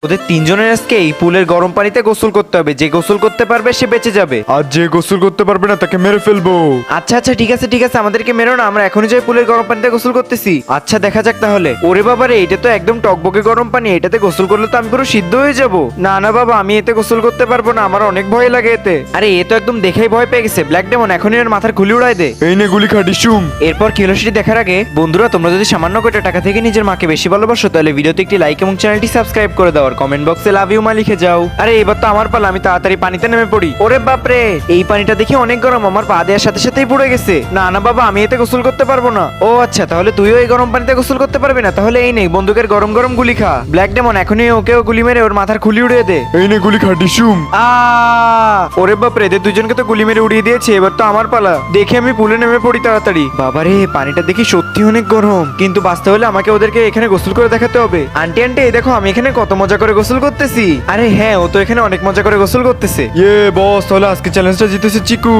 ওদের তিনজনের আজকে এই পুলের গরম পানিতে গোসল করতে হবে, যে গোসল করতে পারবে সে বেঁচে যাবে। আর যে গোসল করতে পারবে না তাকে মেরে ফেলবো। আচ্ছা আচ্ছা ঠিক আছে ঠিক আছে, আমাদেরকে মেরো না, আমরা এখনই যাই পুলের গরম পানিতে গোসল করতেছি। আচ্ছা দেখা যাক তাহলে। ওরে বাবা রে, এটা তো একদম টকবকে গরম পানি, এটাতে গোসল করলে তো আমি পুরো সিদ্ধ হয়ে যাব। না না বাবা, আমি এতে গোসল করতে পারবো না, আমার অনেক ভয় লাগে এতে। আরে এ তো একদম দেখেই ভয় পেয়ে গেছে। ব্ল্যাক ডেমন এখনই এর মাথার খুলি উড়াই দে। এই নে গুলি খা ডিসুম। এরপর কি হলো সেটি দেখার আগে বন্ধুরা, তোমরা যদি সামান্য কয়টা টাকা থেকে নিজের মাকে বেশি ভালোবাসো তাহলে ভিডিওতে একটি লাইক এবং চ্যানেলটি সাবস্ক্রাইব করে দাও আর কমেন্ট বক্সে লাভ ইউ মা লিখে যাও। আরে এবার তো আমার পালা, আমি তাড়াতাড়ি পানিতে নেমে পড়ি। ওরে বাপরে, এই পানিটা দেখি অনেক গরম, আমার পা দেওয়ার সাথে সাথেই পড়ে গেছে। না না বাবা, আমি এতে গোসল করতে পারবো না। ও আচ্ছা, তাহলে তুইও এই গরম পানিতে গোসল করতে পারবি না? তাহলে এই নেই বন্দুকের গরম গরম গুলি খা। ব্ল্যাক ডেমন এখনই ওকেও গুলি মেরে ওর মাথার খুলি উড়িয়ে দে। এই নে গুলি খা ডিসুম। ওরে বাপরে, এদের দুজনকে তো গুলি মেরে উড়িয়ে দিয়েছে, এবার তো আমার পালা। দেখে আমি পুলে নেমে পড়ি তাড়াতাড়ি। বাবারে, পানিটা দেখি সত্যি অনেক গরম, কিন্তু বাঁচতে হলে আমাকে ওদেরকে এখানে গোসল করে দেখাতে হবে। আন্টি আন্টি, এই দেখো আমি এখানে কত মজা করে গোসল করতেছি। আরে হ্যাঁ, ও তো এখানে অনেক মজা করে গোসল করতেছে। ইয়ে বস, তাহলে আজকে চ্যালেঞ্জটা জিতেছে চিকু।